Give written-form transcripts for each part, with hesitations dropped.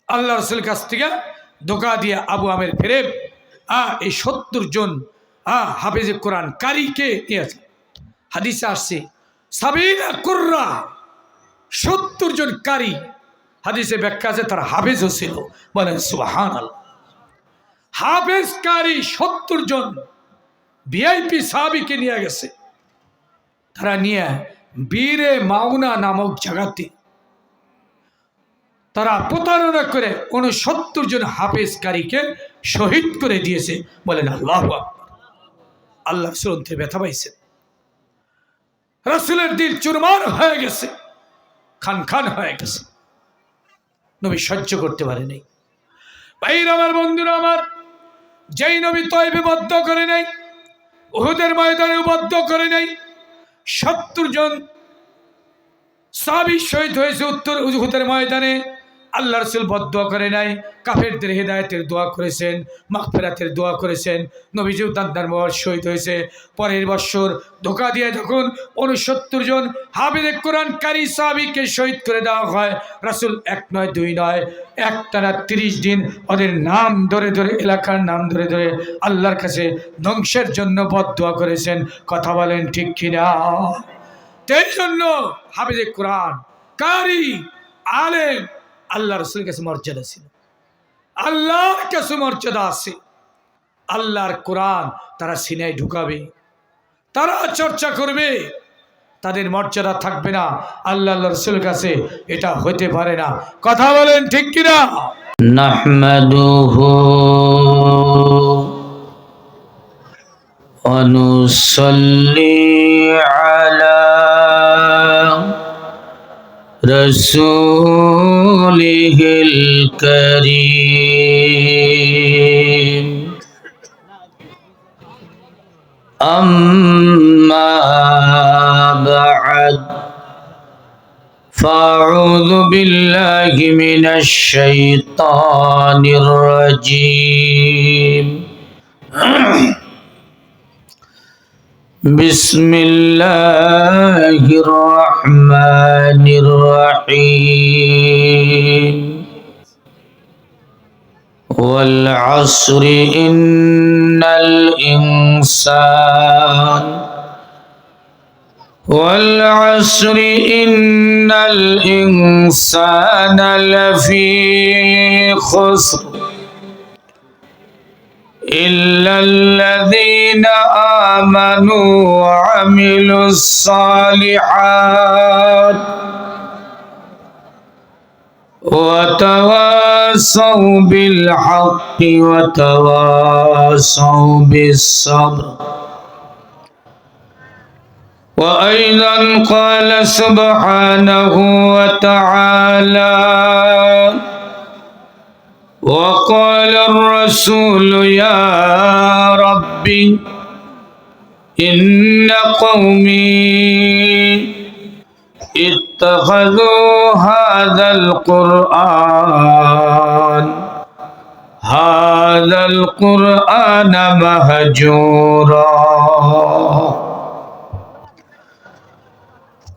আল্লাহ রাসূলের কাছ থেকে ধোঁকা দিয়ে আবু আমের ফিরে এই ৭০ জন হাফেজে কোরআন কারিকে নিয়েছে। হাদিসে আসছে সাবিনা কুররা, ৭০ জন কারি। হাদিসে ব্যাখ্যা আছে তারা হাফেজও ছিল। বলেন সুবহানাল্লাহ। হাফেজ কারি ৭০ জন ভিআইপি সাহাবীকে নিয়ে গেছে। তারা নিয়ে বীরে মাউনা নামক জায়গাতে তারা প্রতারণা করে ৬৯ জন হাফেজ কারিকে শহীদ করে দিয়েছে। বলেন আল্লাহু আকবার। আল্লাহ রাসূল অন্তরে ব্যথা পাইছেন, রাসূলের দিল চুরমার হয়ে গেছে, খান খান হয়ে গেছে। নবী সহ্য করতে পারে নাই। ভাইরা আমার, বন্ধুরা আমার, যেই নবী তয়েবে বদ্ধ করে নাই, উহুদের ময়দানে বদ্ধ করে নাই, ৭০ জন সাহাবী শহীদ হয়েছে উত্তর উহুদের ময়দানে। আল্লাহ রাসূল বদদুয়া করে নাই, কাফেরদের হেদায়েতের দোয়া করেছেন, মাগফিরাতের দোয়া করেছেন। নবীজিও দান্দার মোবারক শহীদ হয়েছে। পরের বছর ধোঁকা দিয়ে যখন ৬৯ জন হাফেজে কোরআন কারি সাহাবীকে শহীদ করে দেওয়া হয়, রাসূল ১ নয় ২ নয়, একটানা ৩০ দিন ওদের নাম ধরে ধরে, এলাকার নাম ধরে ধরে আল্লাহর কাছে ধ্বংসের জন্য বদদুয়া করেছেন। কথা বলেন ঠিক কিনা? এই জন্য হাফেজে কোরআন কারি আলেম আল্লাহ রাসূলের কাছে মর্যাদা ছিল, আল্লাহর কাছে মর্যাদা আছে। আল্লাহর কোরআন তারা সিনায় ঢুকাবে, তারা চর্চা করবে, তাদের মর্যাদা থাকবে না। আল্লাহ রাসূলের কাছে এটা হতে পারে না। কথা বলেন ঠিক কিনা? নাহমাদুহু ওয়া নুসাল্লি আলা রাসূলিহিল কারীম। আম্মা বা'দ, ফাআউযু বিল্লাহি মিনাশ শাইতানির রাজীম। বিসমিল্লাহির রহমানির রহিম। ওয়াল আসরি ইন্নাল ইনসান والعصر إن الإنسان لفي خسر إلا الذين آمنوا وعملوا الصالحات وتواصوا بالحق وتواصوا بالصبر. وأيضا قال سبحانه وتعالى: وقال الرسول يا ربي إن قومي اتخذوا هذا القرآن مهجورا.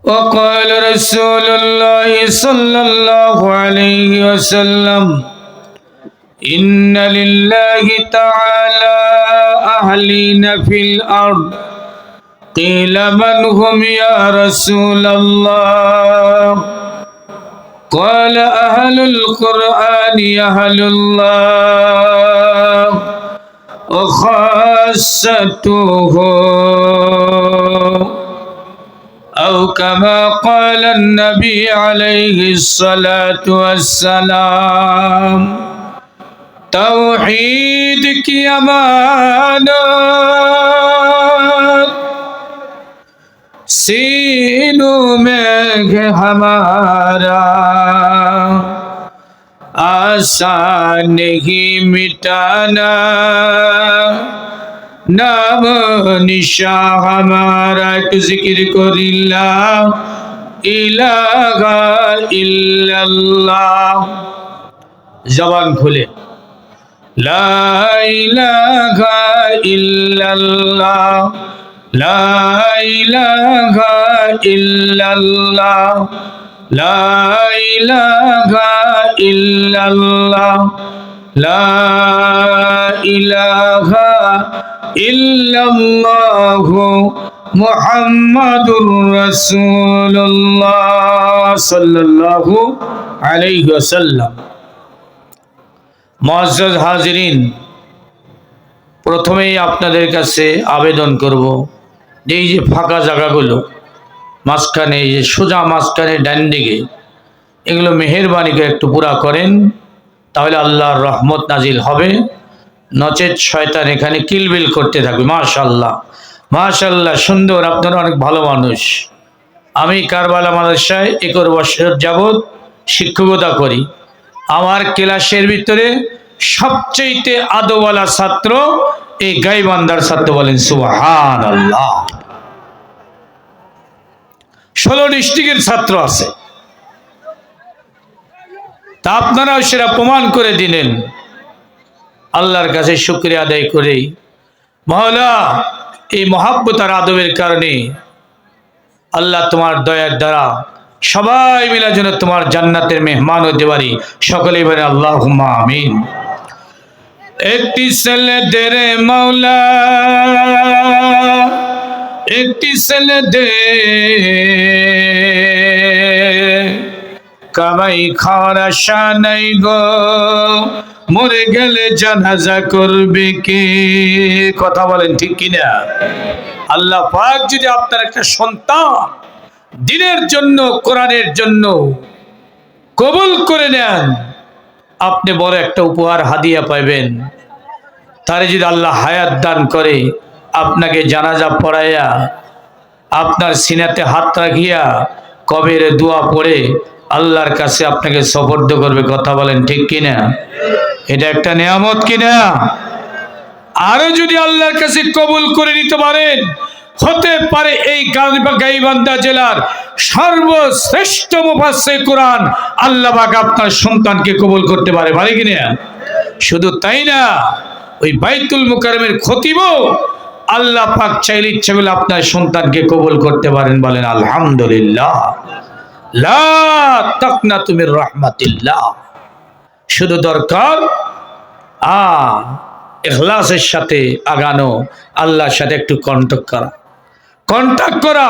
وقال رسول الله صلى الله عليه وسلم: إن لله تعالى أهلين في الأرض. قيل من هم يا رسول الله؟ قال أهل القرآن أهل الله وخاصته، أو كما قال النبي عليه الصلاة والسلام. توحید کی امانت سینوں میں ہے ہمارا، آسان نہیں مٹانا नाम निशा हमारा। एक जिक्र करो ला इलाहा इल्लल्लाह। जबान खुले ला इलाहा इल्लल्लाह, ला इलाहा इल्लल्लाह, ला इलाहा ইল্লাল্লাহ লা ইলাহা ইল্লাল্লাহ মুহাম্মাদুর রাসূলুল্লাহ সাল্লাল্লাহু আলাইহি ওয়াসাল্লাম। মুআজ্জাজ হাজিরিন, প্রথমেই আপনাদের কাছে আবেদন করব যে এই যে ফাঁকা জায়গাগুলো মাঝখানে, এই যে সোজা মাঝখানে ডান দিকে, এগুলো মেহেরবানি করে একটু পুরা করেন, তাহলে আল্লাহর রহমত নাজিল হবে। নচেত শয়তান এখানে কিলবিল করতে থাকবে। মাশাআল্লাহ মাশাআল্লাহ, সুন্দর, আপনারা অনেক ভালো মানুষ। আমি কারবালা মাদ্রাসায় 21 বছর যাবৎ শিক্ষকতা করি। আমার ক্লাসের ভিতরে সবচেয়ে আদওয়ালা ছাত্র এই গাইবান্ধার ছাত্র। বলেন সুবহানাল্লাহ। 16 ডিস্ট্রিক্টের ছাত্র আছে, তা আপনারাও সেটা প্রমাণ করে দিলেন। আল্লাহর কাছে শুকরিয়া আদায় করে, মওলা এই মহাব্বত আর আদবের কারণে আল্লাহ তোমার দয়ার দ্বারা সবাই মিলে যেন তোমার জান্নাতের মেহমান হতে পারি। সকলেই বলেন আল্লাহুম্মা আমিন। একটি ছেলে দে রে মওলা, একটি ছেলে দে, কামাই খাওয়ার আশা নাই গো, মরে গেলে জানাজা করবে কে? কথা বলেন ঠিক কিনা? আল্লাহ পাক যদি আপনার একটা সন্তান দিনের জন্য, কোরআনের জন্য কবুল করে নেন, আপনি বড় একটা উপহার হাদিয়া পাইবেন। তারে যদি আল্লাহ হায়াত দান করে, আপনাকে জানাজা পড়াইয়া আপনার সিনাতে হাত রাখিয়া কবরে দোয়া পড়ে আল্লাহর কাছে আপনাকে সুপর্দ করবে। কথা বলেন ঠিক কিনা? এটা একটা নিয়ামত কিনা? আরো যদি আল্লাহর কাছে কবুল করে নিতে পারেন, হতে পারে এই গাইবান্ধা জেলার সর্বশ্রেষ্ঠ মুফাসসির কোরআন আল্লাহ পাক আপনার সন্তানকে কবুল করতে পারে, পারে কিনা? শুধু তাই না, ওই বাইতুল মুকাররমের খতিবও আল্লাহ পাক চাইলে ইচ্ছা করলে আপনার সন্তানকে কবুল করতে পারেন। বলেন আলহামদুলিল্লাহ। লা তাকনাতু মির রাহমাতিল্লাহ। শুধু দরকার ইখলাসের সাথে আগানো, আল্লাহর সাথে একটু কন্টাক্ট করা,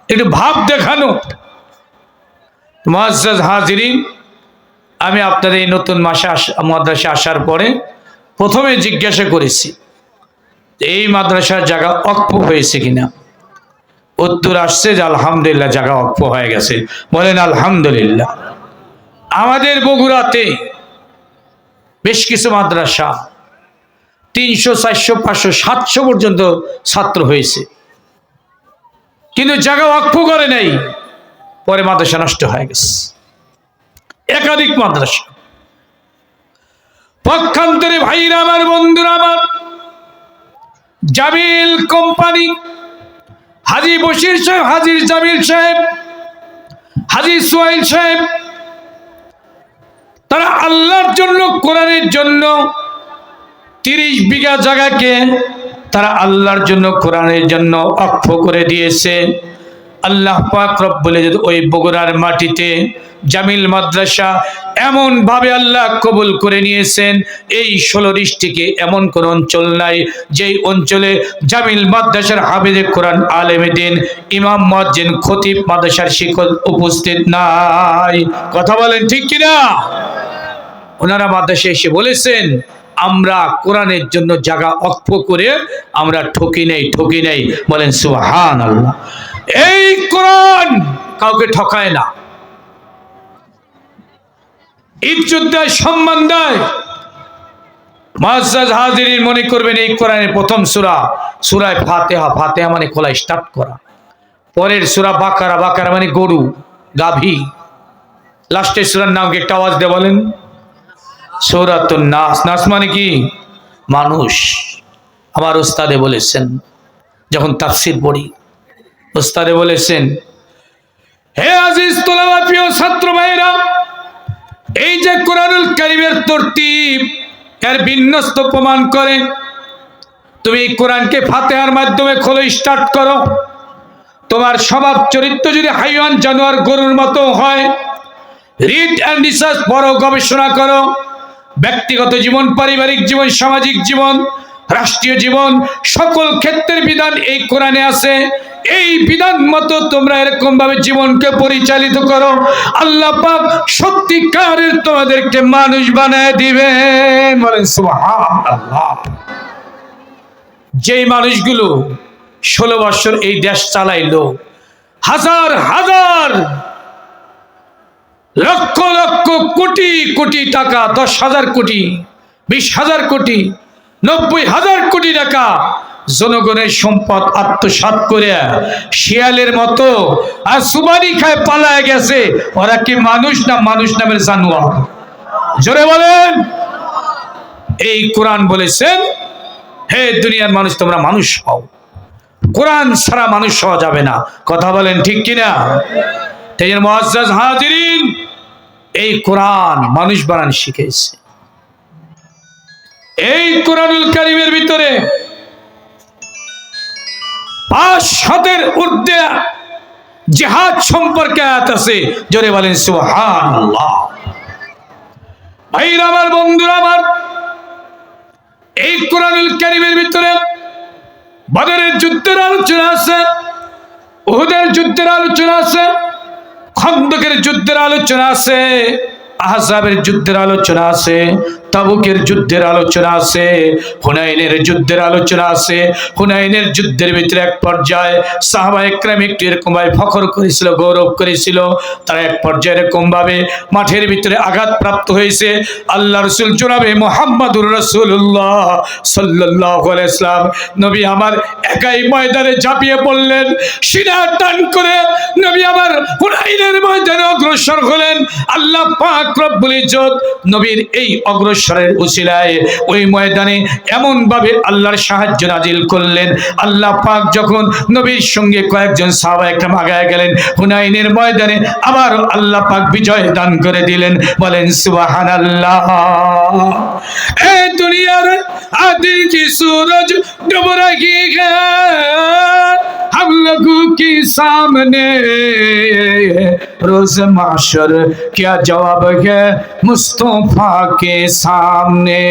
একটু ভাব দেখানো। মুআজ্জাজ হাজিরিন, আমি আপনাদের এই নতুন মাদ্রাসা আসার পরে প্রথমে জিজ্ঞাসা করেছি এই মাদ্রাসার জায়গা ওয়াকফ হয়েছে কিনা। উত্তর আসছে যে আলহামদুলিল্লাহ জায়গা ওয়াকফ হয়ে গেছে। বলেন আলহামদুলিল্লাহ। আমাদের বগুড়াতে বেশ কিছু মাদ্রাসা 300, 400, 500, 700 পর্যন্ত ছাত্র হয়েছে, কিন্তু জায়গা ওয়াকফ করে নাই। পরে মাদ্রাসা নষ্ট হয়ে গেছে। একাধিক মাদ্রাসা। পক্ষান্তরে ভাইরা আমার, বন্ধুরা আমার, জামিল কোম্পানি, হাজী বশির সাহেব, হাজী জামিল সাহেব, হাজী সোহাইল সাহেব, তারা আল্লাহর জন্য, কোরআনের জন্য 30 বিঘা জায়গাকে তারা আল্লাহর জন্য, কোরআনের জন্য ওয়াকফ করে দিয়েছে। আল্লাহ পাক রব্বুল ইজ্জত ওই বগুড়ার মাটিতে জামিল মাদ্রাসা এমন ভাবে আল্লাহ কবুল করে নিয়েছেন। এই 16 ডিস্ট্রিক্টে এমন কোন অঞ্চল নাই যেই অঞ্চলে জামিল মাদ্রাসার হাফেজে কোরআন, আলেমে দ্বীন, ইমাম, মুয়াজ্জিন, খতিব, মাদ্রাসার শিক্ষক উপস্থিত নাই। কথা বলেন ঠিক কিনা? ওনারা মাদ্রাসায় এসে বলেছেন, আমরা কোরআনের জন্য জায়গা ওয়াকফ করে আমরা ঠকি নাই। বলেন সুবহানাল্লাহ। এই কোরআন কাউকে ঠকায় না, ইজ্জত দেয়, সম্মান দেয়। মুআজ্জাজ হাজিরিন, মনে করবেন এই কোরআনের প্রথম সূরা ফাতিহা। ফাতিহা মানে খোলা, স্টার্ট করা। পরের সূরা বাকারা। বাকারা মানে গরু, গাভী। লাস্টের সূরার নাম কি একটা আওয়াজ দিয়ে বলেন? সূরাতুন নাস। নাস মানে কি? মানুষ। আমার ওস্তাদে বলেছেন, যখন তাফসীর পড়ি, ওস্তাদে বলেছেন, হে আজিজ তোলাবা, প্রিয় ছাত্র ভাইরা, এই যে কোরআনুল কারীমের তরতিব, এর বিন্যস্ত প্রমাণ করে তুমি কোরআনকে ফাতিহার মাধ্যমে খোলো, স্টার্ট করো। তোমার স্বভাব চরিত্র যদি হাইওয়ান, জানোয়ার, গরুর মতো হয়, রিড অ্যান্ড রিসার্চ পড়ো, গবেষণা করো। ব্যক্তিগত জীবন, পারিবারিক জীবন, সামাজিক জীবন, রাষ্ট্রীয় জীবন, সকল ক্ষেত্রের বিধান এই কোরআনে আছে। এই বিধান মতো তোমরা এরকম ভাবে জীবনকে পরিচালিত করো, আল্লাহ পাক সত্যিকারের তোমাদেরকে মানুষ বানায় দিবেন। বলেন সুবহানাল্লাহ। যেই মানুষগুলো 16 বছর এই দেশ চালাইলো, হাজার হাজার লক্ষ লক্ষ কোটি কোটি টাকা, 10,000 কোটি, 20,000 কোটি, 90,000 কোটি টাকা জনগণের সম্পদ আত্মসাৎ করে শিয়ালের মতো আর সুবারি খায় পালায় গেছে, ওরা কি মানুষ না মানুষ নামের জানোয়ার? জোরে বলেন। এই কোরআন বলেছেন, হে দুনিয়ার মানুষ তোমরা মানুষ হও, কোরআন ছাড়া মানুষ হওয়া যাবে না। কথা বলেন ঠিক কিনা? মুআজ্জাজ হাজিরিন, এই কোরআন মানুষ বানান শিখেছে। এই কোরআনুল কারীমের ভিতরে 500-এর ঊর্ধ্বে জিহাদ সম্পর্কে আয়াত আছে। জোরে বলেন সুবহানাল্লাহ। ভাইরা আমার, বন্ধুরা আমার, এই কোরআনুল কারীমের ভিতরে বদরের যুদ্ধের আলোচনা আছে, উহুদের যুদ্ধের আলোচনা আছে, খন্দকের যুদ্ধের আলোচনা আছে, আহজাবের যুদ্ধের আলোচনা আছে, তাবুকের যুদ্ধের আলোচনা আছে, হুনাইনের যুদ্ধের আলোচনা আছে। হুনাইনের যুদ্ধের ভিতরে এক পর্যায়ে সাহাবায়ে কেরাম একটু এরকম ভাবে ফখর করেছিল, গৌরব করেছিল। তারা এক পর্যায়ে এরকম ভাবে মাঠের ভিতরে আঘাতপ্রাপ্ত হয়েছে। আল্লাহ রাসূল জনাবে মুহাম্মদুর রাসূলুল্লাহ সাল্লাল্লাহু আলাইহি ওয়াসাল্লাম নবী আমার একাই ময়দানে ঝাঁপিয়ে পড়লেন। সিনা টান করে নবী আমার হুনাইনের ময়দানে অগ্রসর হলেন। আল্লাহ পাক রব্বুল ইজ্জত নবীর এই অগ্রসরের উসিলায় ওই ময়দানে এমন ভাবে আল্লাহর সাহায্য নাজিল করলেন। আল্লাহ পাক যখন নবীর সঙ্গে কয়েকজন সাহাবায়ে কেরাম আগায় গেলেন, হুনাইনের ময়দানে আবার আল্লাহ পাক বিজয় দান করে দিলেন। বলেন সুবহানাল্লাহ। এই দুনিয়ার আদি কি सूरज डूब रही है हम लोगों के सामने, रोज माशर क्या जवाब है मुस्तफा के सामने।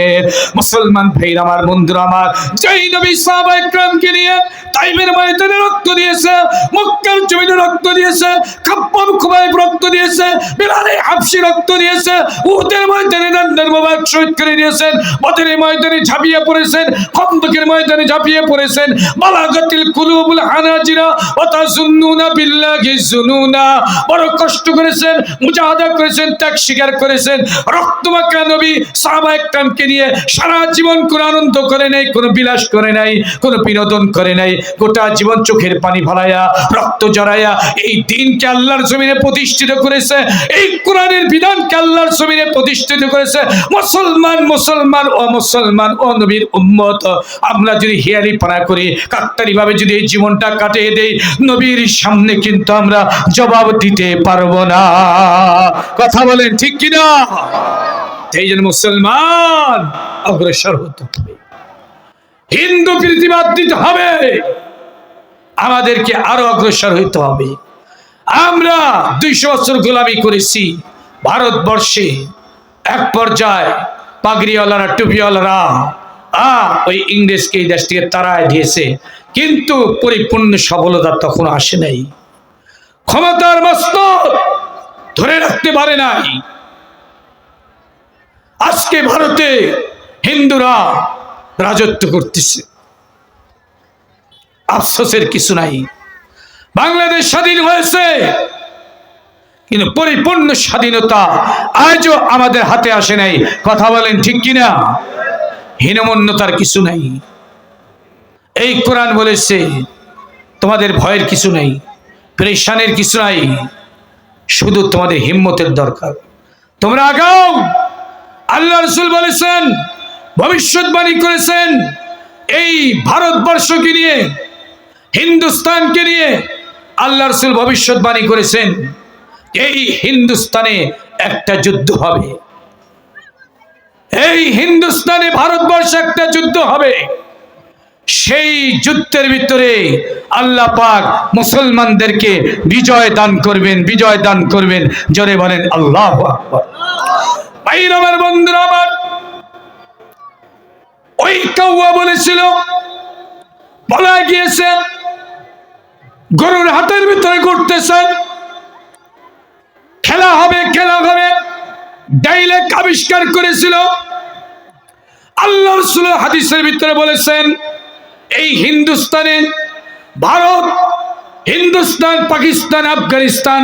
মুসলমান ভাইরা আমার, বন্ধুরা আমার, যেই নবী সাহাবায়ে কেরামকে নিয়ে তাইফের ময়দানে রক্ত দিয়েছে, মক্কার জমিনে রক্ত দিয়েছে, খাব্বাব খুবাইব রক্ত দিয়েছে, বিলাল হাবশী রক্ত দিয়েছে, উহুদের ময়দানে দণ্ডের মোবারক শহীদ করে দিয়েছেন, বদরের ময়দানে ঝাঁপিয়ে পড়েছেন, খন্দকের ময়দানে ঝাঁপিয়ে পড়েছেন, বালাগাতিল কুলুবুল হানাজিরা ওয়া তাযুন্নুনা বিল্লাহি যুনুনা, বড় কষ্ট করেছেন, মুজাহাদা করেছেন, ত্যাগ স্বীকার করেছেন। রক্তমাখা নবী সাহাবায়ে কেরামকে নিয়ে সারা জীবন কোনো আনন্দ করে নাই, কোনো বিলাস করে নাই, কোনো বিনোদন করে নাই। গোটা জীবন চোখের পানি ফলাইয়া, রক্ত জড়াইয়া এই দিনকে আল্লাহর জমিনে প্রতিষ্ঠিত করেছে, এই কোরআনের বিধানকে আল্লাহর জমিনে প্রতিষ্ঠিত করেছে। মুসলমান মুসলমান ও মুসলমান ও নবীর উম্মত, আমরা যদি হিয়ারি পানা করি, কাকতারি ভাবে যদি এই জীবনটা কাটিয়ে দেই, নবীর সামনে কিন্তু আমরা জবাব দিতে পারবো না। কথা বলেন ঠিক কিনা? এই জন্য মুসলমান অগ্রসর হতে হবে, হিন্দু প্রীতিবাদ দিতে হবে, আমাদেরকে আরো অগ্রসর হইতে হবে। আমরা 200 বছর গোলামি করেছি ভারতবর্ষে। এক পর্যায়ে পাগড়িওয়ালারা, টুপিওয়ালারা ওই ইংরেজকে এই দেশ থেকে তাড়ায় দিয়েছে, কিন্তু পরিপূর্ণ সফলতা তখন আসে নাই। ক্ষমতার মস্তক ধরে রাখতে পারে নাই। আজকে ভারতে হিন্দুরা রাজত্ব করতেছে, আফসোসের কিছু নাই। বাংলাদেশ স্বাধীন হয়েছে, কিন্তু পরিপূর্ণ স্বাধীনতা আজও আমাদের হাতে আসে নাই। কথা বলেন ঠিক কিনা? হীনমন্যতার কিছু নাই। এই কোরআন বলেছে তোমাদের ভয়ের কিছু নাই, পেরেশানের কিছু নাই, শুধু তোমাদের হিম্মতের দরকার। তোমরা আগাও। আল্লাহ রাসূল বলেছেন, ভবিষ্যৎবাণী করেছেন, এই ভারতবর্ষকে নিয়ে, হিন্দুস্তানকে নিয়ে আল্লাহ রাসূল ভবিষ্যৎবাণী করেছেন, এই হিন্দুস্তানে একটা যুদ্ধ হবে, এই হিন্দুস্তানে ভারতবর্ষে একটা যুদ্ধ হবে। সেই যুদ্ধের ভিতরে আল্লাহ পাক মুসলমানদেরকে বিজয় দান করবেন, বিজয় দান করবেন। জোরে বলেন আল্লাহু আকবার। ভাইরা আমার, বন্ধুরা আমার, ওই কাউয়া বলেছিল, বলা গিয়েছে গরুর হাতের ভিতরে ঘুরতেছে, খেলা হবে, খেলা হবে। ডাইলেক্ট আবিষ্কার করেছিল। আল্লাহ রাসূল হাদিসের ভিতরে বলেছেন, এই হিন্দুস্তানে, ভারত, হিন্দুস্তান, পাকিস্তান, আফগানিস্তান,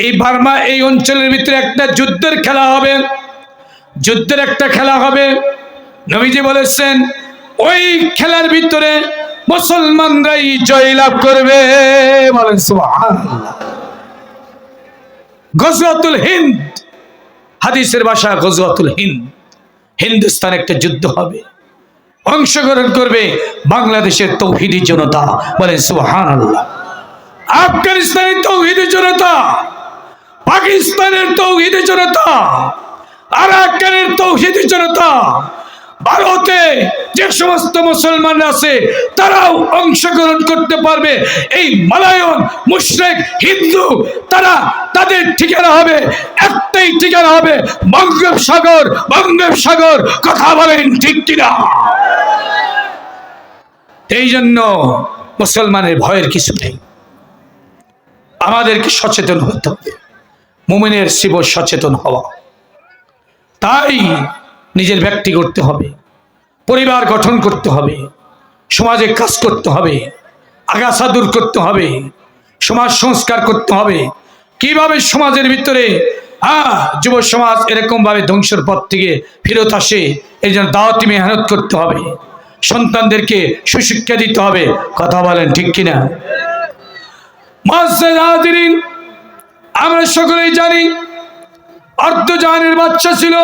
এই বার্মা, এই অঞ্চলের ভিতরে একটা যুদ্ধের খেলা হবে, যুদ্ধের একটা খেলা হবে। নবীজি বলেছেন ওই খেলার ভিতরে মুসলমানরাই জয়লাভ করবে। বলেন সুবহানাল্লাহ। গজওয়াতুল হিন্দ, হাদিসের ভাষা গজওয়াতুল হিন্দ। হিন্দুস্তান একটা যুদ্ধ হবে, অংশগ্রহণ করবে বাংলাদেশের তৌহিদি জনতা। বলেন সুবহানাল্লাহ। আফগানিস্তানের তৌহিদি জনতা, পাকিস্তানের তৌহিদি জনতা, আরাকানের তৌহিদি জনতা, ভারতে যে সমস্ত মুসলমান আছে তারাও অংশগ্রহণ করতে পারবে। এই মালায়ন মুশরিক হিন্দু, তারা, তাদের ঠিকানা হবে একটাই, ঠিকানা হবে বঙ্গোপসাগর, বঙ্গোপসাগর। কথা বলেন ঠিক কিনা? এই জন্য মুসলমানের ভয়ের কিছু নেই। আমাদেরকে সচেতন হতে হবে। মুমিনের শিব সচেতন হওয়া। তাই নিজের ব্যক্তি করতে হবে, পরিবার গঠন করতে হবে, সমাজে কাজ করতে হবে, আগাছা দূর করতে হবে, সমাজ সংস্কার করতে হবে। কিভাবে সমাজের ভিতরে যুব সমাজ এরকম ভাবে ধ্বংসের পথ থেকে ফেরত আসে, এই জন্য দাওয়াতি মেহনত করতে হবে, সন্তানদেরকে সুশিক্ষা দিতে হবে। কথা বলেন ঠিক কিনা? মুআজ্জাজ হাজিরিন, আমরা সকলেই জানি অর্ধজাহানের বাদশা ছিল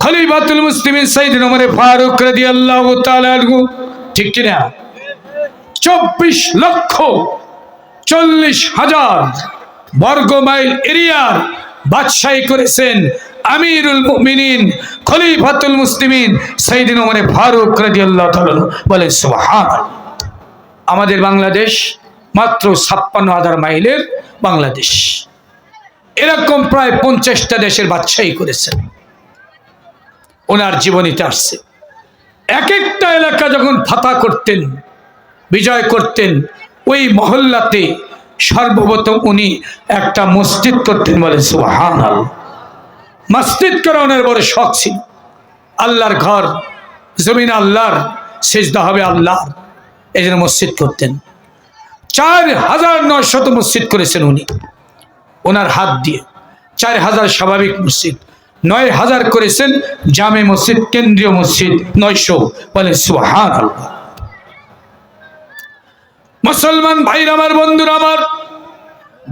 খলিফাতুল মুসলিমিন সাইয়েদনা ওমর ফারুক রাদিয়াল্লাহু তাআলা আনহু। ঠিক কিনা? 24,40,000 বর্গ মাইল এরিয়ার বাদশাহী করেছেন আমিরুল মুমিনিন খলিফাতুল মুসলিমিন সাইয়েদনা ওমর ফারুক রাদিয়াল্লাহু তাআলা। বলে সুবহানাল্লাহ। আমাদের বাংলাদেশ মাত্র 56,000 মাইলের বাংলাদেশ। এরকম প্রায় 50টা দেশের বাদশাহী করেছেন। ওনার জীবনীতে আসছে, এক একটা এলাকা যখন ফাতা করতেন, বিজয় করতেন, ওই মহল্লাতে সর্বপ্রথম উনি একটা মসজিদ করতেন। বলে সুবহানাল্লাহ। মসজিদ করা ওনার বড় শখ ছিল। আল্লাহর ঘর, জমিন আল্লাহর, সিজদা হবে আল্লাহর, এই জন্য মসজিদ করতেন। 4,900 মসজিদ করেছেন উনি ওনার হাত দিয়ে। 4,000 স্বাভাবিক মসজিদ, 9,000 করেছেন জামে মসজিদ, কেন্দ্রীয় মসজিদ 900। বলেন সুবহানাল্লাহ। মুসলমান ভাইরা আমার, বন্ধুরা আমার,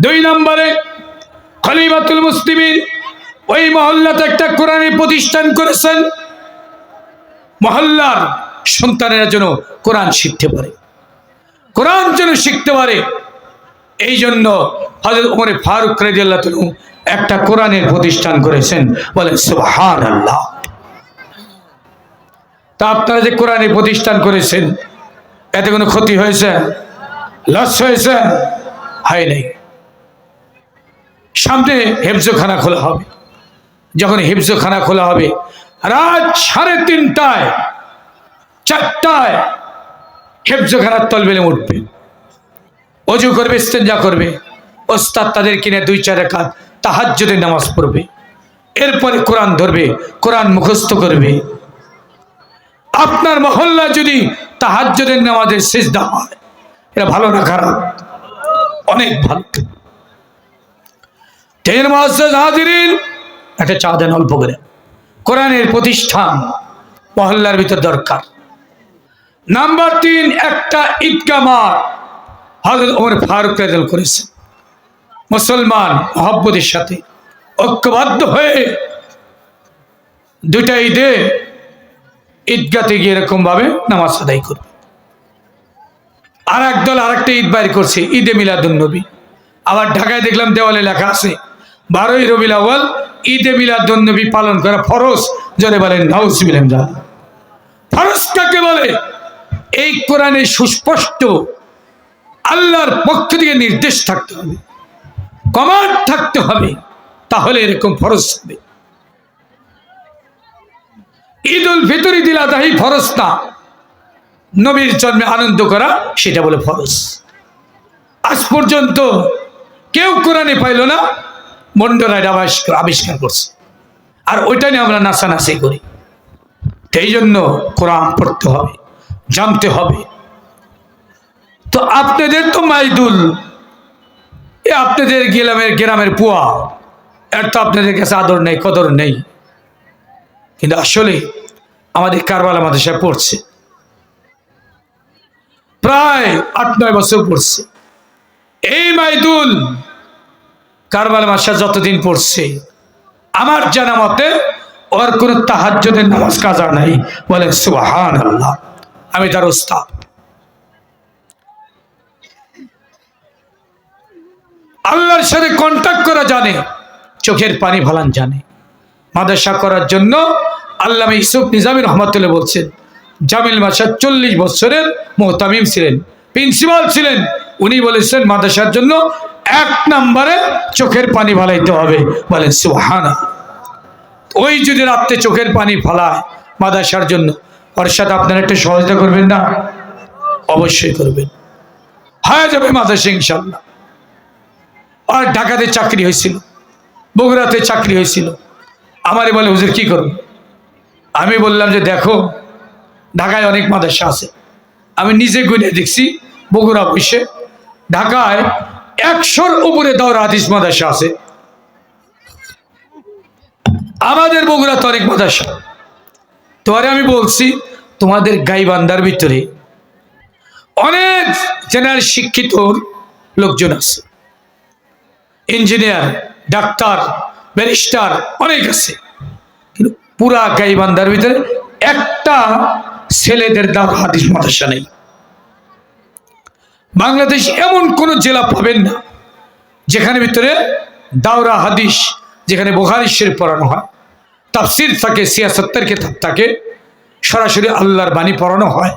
2 নম্বরে খলিফাতুল মুসলিমিন ওই মহল্লাতে একটা কোরআনের প্রতিষ্ঠান করেছেন। মহল্লার সন্তানেরা যেন কোরআন শিখতে পারে, কোরআন যেন শিখতে পারে, এই জন্য হযরত ওমর ফারুক রাদিয়াল্লাহু তাআলা একটা কোরআনের প্রতিষ্ঠান করেছেন। বলেন সুবহানাল্লাহ। তা আপনারা যে কোরআনের প্রতিষ্ঠান করেছেন, এতে কোনো ক্ষতি হয়েছে? লস হয়েছে? হয় নাই। সামনে হেফজখানা খোলা হবে। যখন হেফজখানা খোলা হবে, রাত 3:30টায় 4টায় হেফজখানার তলবেলে উঠবে, অজু করবে, ইস্তেঞ্জা করবে, ওস্তাদ তাদের কিনে 2-4 রাকাত তাহাজ্জুদের নামাজ পড়বে, এরপরে কোরআন ধরবে, কোরআন মুখস্থ করবে। আপনার মহল্লা যদি তাহাজ্জুদের নামাজের সিজদা হয়, এটা ভালো না খারাপ? অনেক ভালো। তের মুআজ্জাজ হাজিরিন, একটা চা দেন অল্প করে। কোরআনের প্রতিষ্ঠান মহল্লার ভিতর দরকার। নাম্বার 3, একটা ঈদগাহ মাঠ হযরত ওমর ফারুক রাদিয়াল্লাহু করেছেন। মুসলমান মহব্বতের সাথে ঐক্যবদ্ধ হয়ে 2টা ঈদে ঈদগাতে গিয়ে এরকম ভাবে নামাজ আদায় করবে। আর একদল আরেকটা ঈদ বাইর করছে, ঈদে মিলাদুন নবী। আবার ঢাকায় দেখলাম দেওয়ালে লেখা আছে 12ই রবিউল আউয়াল ঈদে মিলাদুন নবী পালন করা ফরজ। জোরে বলেন নাউজুবিল্লাহ। ফরজ কাকে বলে? এই কোরআনে সুস্পষ্ট আল্লাহর পক্ষ থেকে নির্দেশ থাকতে হবে, কমান্ড থাকতে হবে, তাহলে এরকম ফরজ হবে। ঈদ উল ফিতর, ঈদ উল আযহা ফরজ না, নবীর জন্মে আনন্দ করা সেটা বলে ফরজ। আজ পর্যন্ত কেউ কোরআনে পাইল না, মন্ডরা আবিষ্কার করছে, আর ওইটা নিয়ে আমরা নাচানাচি করি। এই জন্য কোরআন পড়তে হবে, জানতে হবে। তো আপনাদের তো মাইদুল, এ আপনাদের গ্রামের পুয়া, এর তো আপনাদের কাছে আদর নেই, কদর নেই। কিন্তু আসলে আমাদের কারবালা মাদ্রাসায় পড়ছে, প্রায় 8-9 বছর পড়ছে। এই মাইদুল কারবালা মাদ্রাসা যতদিন পড়ছে, আমার জানা মতে ওর কোনো তাহাজ্জুদের নামাজ কাজা নাই। বলেন সুবহানাল্লাহ। আমি তার উস্তাদ। আল্লাহর সাথে কন্ট্যাক্ট করা জানে, চোখের পানি ফেলান জানে। মাদ্রাসা করার জন্য আল্লামা ইউসুফ নিজামী রহমাতুল্লাহ বলছেন, জামিল মাদ্রাসা 40 বছরের মুহতামিম ছিলেন, প্রিন্সিপাল ছিলেন। উনি বলেছেন মাদ্রাসার জন্য 1 নম্বরে চোখের পানি ফেলাইতে হবে। বলেন সুবহানাল্লাহ। ওই যদি রাত্রে চোখের পানি ফেলায় মাদ্রাসার জন্য, ওর সাথে আপনারা একটু সহযোগিতা করবেন না? অবশ্যই করবেন, হয়ে যাবে মাদ্রাসা ইনশাআল্লাহ। আর ঢাকাতে চাকরি হয়েছিল, বগুড়াতে চাকরি হয়েছিল। আমারে বলে, হুজুর কি করব? আমি বললাম যে দেখো, ঢাকায় অনেক মাদ্রাসা আছে, আমি নিজে গুনে দেখছি। বগুড়া বসে ঢাকায় 100-র উপরে দাওরা হাদিস মাদ্রাসা আছে। আমাদের বগুড়াতে অনেক মাদ্রাসা। তোমারে আমি বলছি, তোমাদের গাইবান্ধার ভিতরে অনেক জেনারেল শিক্ষিত লোকজন আছে, ইঞ্জিনিয়ার, ডাক্তার, ব্যারিস্টার অনেক আছে। কিন্তু পুরা গাইবান্ধার ভিতরে একটা ছেলেদের দাওরা হাদিস মাদ্রাসা নেই। বাংলাদেশ এমন কোন জেলা পাবেন না যেখানে ভিতরে দাওরা হাদিস, যেখানে বুখারী শরীফ পড়ানো হয়, তাফসীর থাকে, সিয়াসতের কিতাব থাকে, সরাসরি আল্লাহর বাণী পড়ানো হয়,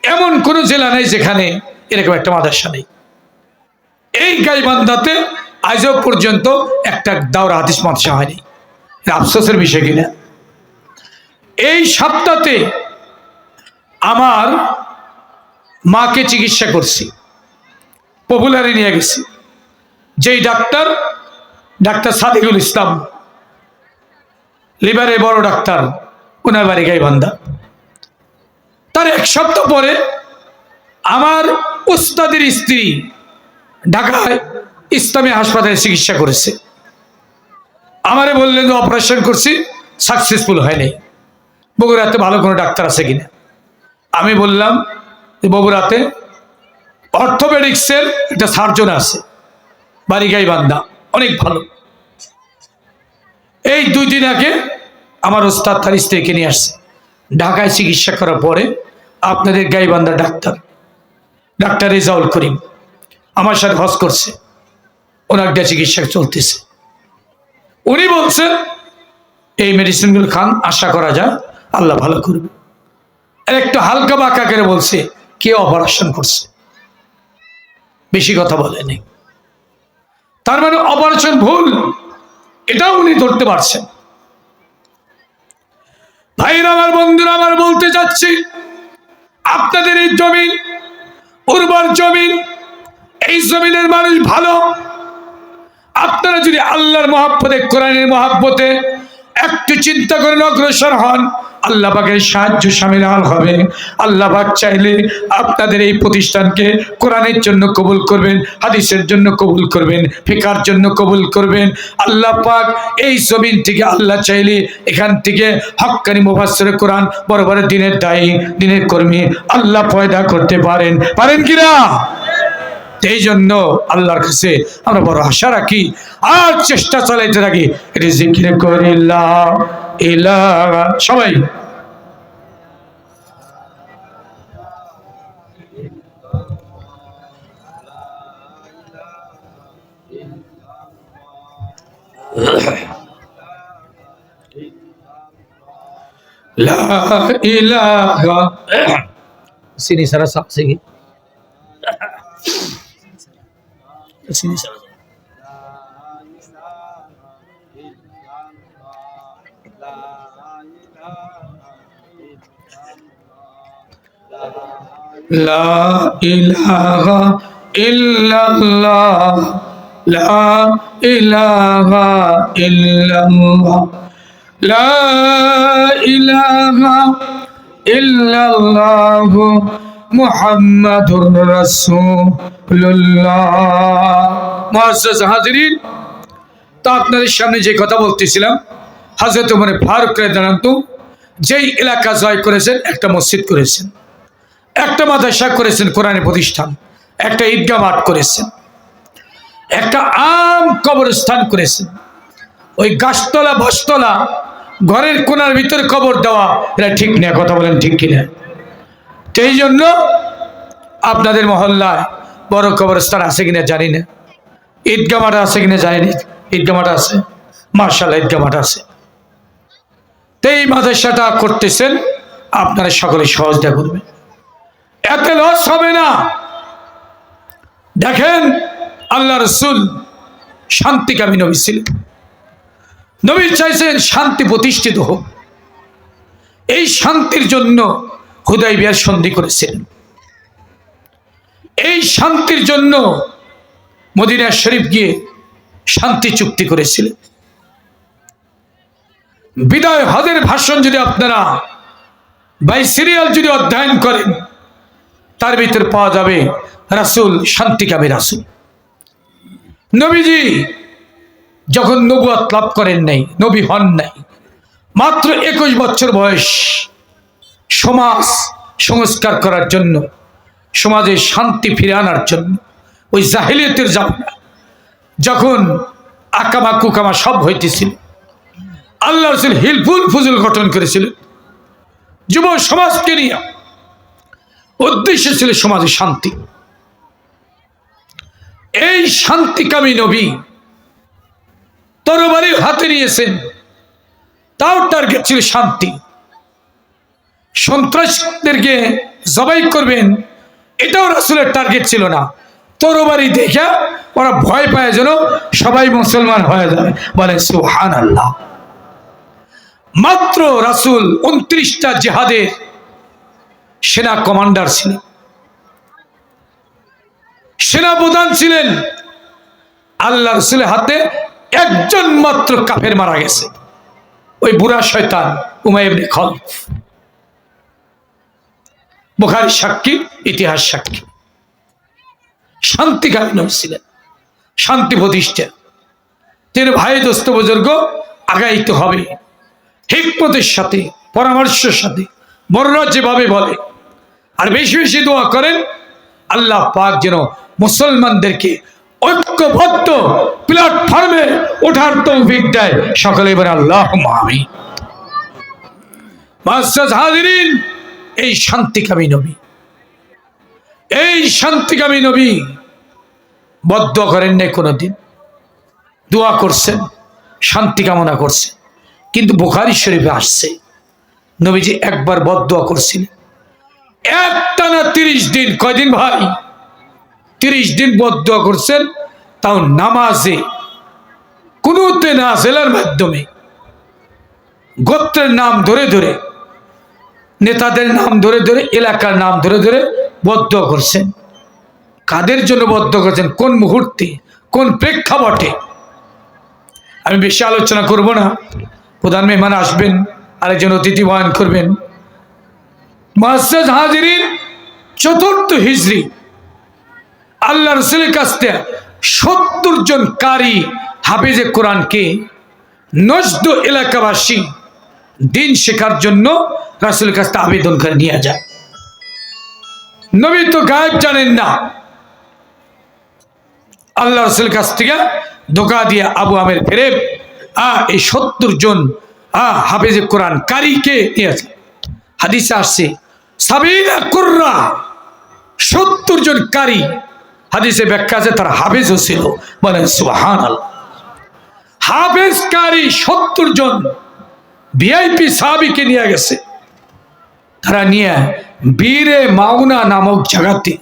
এমন কোন জেলা নেই যেখানে এরকম একটা মাদ্রাসা নেই। এই গাইবান্ধাতে আজও পর্যন্ত একটা দাওরা হাদিস মাদ্রাসা হয়নি। আফসোসের বিষয় কিনা। এই সপ্তাহে আমার মাকে চিকিৎসা করছি, পপুলারে নিয়ে গেছি। যেই ডাক্তার সাদিকুল ইসলাম, লিভারের বড় ডাক্তার, ওনার বাড়ি গাইবান্ধা। তার 1 সপ্তাহ পরে আমার উস্তাদের স্ত্রী ঢাকায় ইসলামী হাসপাতালে চিকিৎসা করেছে। আমারে বললেন যে অপারেশন করছি, সাকসেসফুল হয়নি, বগুড়াতে ভালো কোনো ডাক্তার আছে কিনা। আমি বললাম যে বগুড়াতে অর্থোপেডিক্সের একটা সার্জন আছে, বাড়ি গাইবান্ধা, অনেক ভালো। এই 2 দিন আগে আমার ওস্তাদ তার স্ত্রীকে নিয়ে আসছে। ঢাকায় চিকিৎসা করার পরে আপনাদের গাইবান্ধা ডাক্তার রেজাউল করিম আমার সাথে হজ করছে, ওনার চিকিৎসা চলতেছে। উনি বলছেন এই মেডিসিনগুলো খান, আশা করা যায় আল্লাহ ভালো করবে। আর একটু হালকা বাঁকা করে বলছে কে অপারেশন করছে, বেশি কথা বলেনি। তার মানে অপারেশন ভুল, এটাও উনি ধরতে পারছেন। ভাইরা আমার, বন্ধুরা আমার, বলতে যাচ্ছি আপনাদের এই জমিন উর্বর জমিন, এই জমিনের মানুষ ভালো। আপনারা যদি আল্লাহর মহব্বতে, কোরআনের মহব্বতে একটু চিন্তা করে অগ্রসর হন, আল্লাহ পাকের সাহায্য শামিল হবে। আল্লাহ পাক চাইলে আপনাদের এই প্রতিষ্ঠানকে কোরআনের জন্য কবুল করবেন, হাদিসের জন্য কবুল করবেন, ফিকার জন্য কবুল করবেন। আল্লাহ পাক এই জমিন থেকে আল্লাহ চাইলে এখান থেকে হক্কানি মুফাসসিরে কোরআন, বড় বড় দ্বীনের দায়ী, দ্বীনের কর্মী আল্লাহ পয়দা করতে পারেন কিনা? এই জন্য আল্লাহর কাছে আমরা বড় আশা রাখি আর চেষ্টা চালাইতে থাকি। এটি জিকির করি লা ইলাহা, সবাই লা ইলাহা চিনি ছাড়া চা আছে কি? চিনি ছাড়া লা ইলাহা ইল্লাল্লাহ, লা ইলাহা ইল্লাল্লাহ, লা ইলাহা ইল্লাল্লাহ মুহাম্মাদুর রাসূলুল্লাহ। মুআজ্জাজ হাজিরিন, তা আপনাদের সামনে যে কথা বলতেছিলাম, হযরত ওমর ফারুক রাদিয়াল্লাহু আনহু যেই এলাকা জয় করেছেন, একটা মসজিদ করেছেন, একটা মাদ্রাসা করেছেন, কোরআনের প্রতিষ্ঠান, একটা ঈদগাহ মাঠ করেছেন, একটা আম কবরস্থান করেছেন। ওই গাছতলা বসতলা ঘরের কোনার ভিতরে কবর দেওয়া, এটা ঠিক না, কথা বলেন ঠিক কিনা? সেই জন্য আপনাদের মহল্লায় বড় কবরস্থান আছে কিনা জানি না, ঈদগাহ মাঠ আছে কিনা জানি না। ঈদগাহ মাঠ আছে, মাশাআল্লাহ, ঈদগাহ মাঠ আছে। তো এই মাদ্রাসাটা করতেছেন, আপনারা সকলে সহযোগিতা করবেন, এতে লস হবে না। দেখেন, আল্লাহ রাসূল শান্তিকামী নবী ছিলেন। নবী চাইছেন শান্তি প্রতিষ্ঠিত হোক। এই শান্তির জন্য হুদায়বিয়ার সন্ধি করেছিলেন। এই শান্তির জন্য মদিনা শরীফ গিয়ে শান্তি চুক্তি করেছিলেন। বিদায় হজের ভাষণ যদি আপনারা বাই সিরিয়াল যদি অধ্যয়ন করেন, তার ভিতরে পাওয়া যাবে রাসূল শান্তিকামী রাসূল। নবীজি যখন নবুয়ত লাভ করেন নাই, নবী হন নাই, মাত্র 21 বছর বয়স, সমাজ সংস্কার করার জন্য, সমাজে শান্তি ফিরে আনার জন্য, ওই জাহেলিয়তের জামানা যখন আকামা কুকামা সব হইতেছিল, আল্লাহ রাসূল হিলফুল ফুজুল গঠন করেছিলেন যুব সমাজকে নিয়ে। উদ্দেশ্য ছিল সমাজে শান্তি। এই শান্তিকামী নবী তরবারি হাতে নিয়েছেন, তাও টার্গেট ছিল শান্তি। সন্ত্রাসীদেরকে জবাই করবেন, এটাও রাসূলের টার্গেট ছিল না। তরবারি দেখে ওরা ভয় পায় যেন সবাই মুসলমান হয়ে যায়, বলেন সুবহানাল্লাহ। মাত্র রাসূল 29টা জিহাদের সেনা কমান্ডার ছিলেন, সেনাপ্রধান ছিলেন। আল্লাহ রাসূলের হাতে একজন মাত্র কাফের মারা গেছে, ওই বুড়া শয়তান উমাইয়া ইবনে খালফ। বুখারী সাক্ষী, ইতিহাস সাক্ষী। শান্তিকামী নবী ছিলেন, শান্তি প্রতিষ্ঠা। তিনি ভাই দোস্ত বুজুর্গ, আগাইতে হবে হিকমতের সাথে, পরামর্শের সাথে, বড়রা যেভাবে বলে। আর বেশি বেশি দোয়া করেন, আল্লাহ পাক যেন মুসলমানদেরকে ঐক্যবদ্ধ প্ল্যাটফর্মে ওঠার তৌফিক দেয়। সকলে এবার আল্লাহুম্মা আমিন। মুআজ্জাজ হাজিরিন, এই শান্তিকামী নবী, এই শান্তিকামী নবী বদদুয়া করেন নাই কোনোদিন, দোয়া করছেন, শান্তি কামনা করছেন। কিন্তু বুখারী শরীফে আসছে নবীজি একবার বদদুয়া করছিলেন, একটানা 30 দিন। কয়দিন ভাই? 30 দিন বদদুয়া করছেন, তাও নামাজে কুনুতে নাযিলের মাধ্যমে গোত্রের নাম ধরে ধরে, নেতাদের নাম ধরে ধরে, এলাকার নাম ধরে ধরে বদদুয়া করছেন। কাদের জন্য বদদুয়া করছেন, কোন মুহূর্তে, কোন প্রেক্ষাপটে, আমি বেশি আলোচনা করব না। প্রধান মেহমান আসবেন, আরেকজন অতিথি বয়ান করবেন। মুআজ্জাজ হাজিরিন, 4th হিজরি আল্লাহ রাসূলের কাছ থেকে 70 জন কারি হাফেজে কোরআনকে নজদ এলাকাবাসী দিন শেখার জন্য রাসূলের কাছে আবেদন করে নিয়ে যায়। নবী তো গায়েব জানেন না। আল্লাহ রাসূলের কাছ থেকে ধোঁকা দিয়ে আবু আমের ফেরেব এই 70 জন হাফেজে কোরআন কারিকে নিয়েছে। হাদিসে আসছে 70 জন কারি। হাদিসে ব্যাখ্যা আছে তার হাফেজও ছিল, বলেন সুবহানাল্লাহ। হাফেজ কারি 70 জন ভিআইপি সাহাবীকে নিয়ে গেছে। তারা নিয়ে বীরে মাউনা নামক জায়গাতে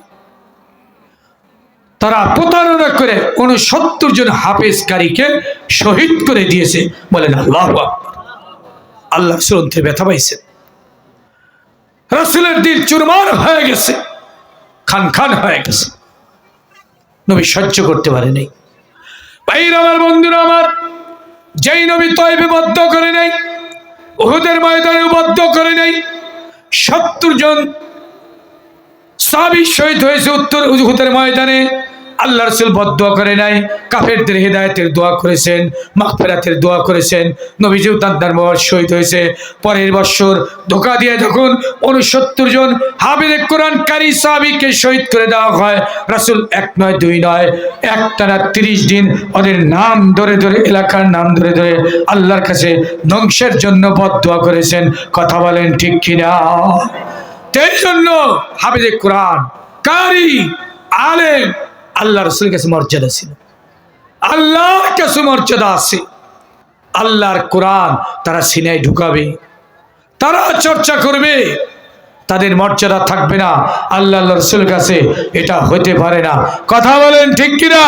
তারা প্রতারণা করে 69 জন হাফেজকারীকে শহীদ করে দিয়েছে। বলেন আল্লাহু আকবার। আল্লাহ শুনতে ব্যথা পাইছে, রাসূলের দিল চুরমার হয়ে গেছে, খান খান হয়ে গেছে। নবী সহ্য করতে পারে নাই। ভাইরা আমার, বন্ধুরা আমার, যেই নবী তয়বে বদ্ধ করে নাই, উহুদের ময়দানে বদ্ধ করে নাই, 70 জন সাহাবী শহীদ হয়েছে উহুদের ময়দানে, আল্লাহ রাসূল বদদুয়া করে নাই, কাফেরদের হেদায়েতের দোয়া করেছেন, মাগফিরাতের দোয়া করেছেন। নবীজিও তার শহীদ হয়েছে। পরের বছর ধোঁকা দিয়ে যখন 69 জন হাফেজে কোরআনকারী সাহাবীকে শহীদ করে দেওয়া হয়, রাসূল 1 নয় 2 নয়, একটানা 30 দিন ওদের নাম ধরে ধরে, এলাকার নাম ধরে ধরে আল্লাহর কাছে ধ্বংসের জন্য বদদুয়া করেছেন। কথা বলেন ঠিক কিনা? এই জন্য হাফেজে কোরআন কারি আলেম আল্লাহ রাসূলের কাছে মর্যাদা ছিল, আল্লাহর কাছে মর্যাদা আছে। আল্লাহর কোরআন তারা সিনায় ঢুকাবে, তারা চর্চা করবে, তাদের মর্যাদা থাকবে না। আল্লাহ রাসূলের কাছে এটা হতে পারে না। কথা বলেন ঠিক কিনা?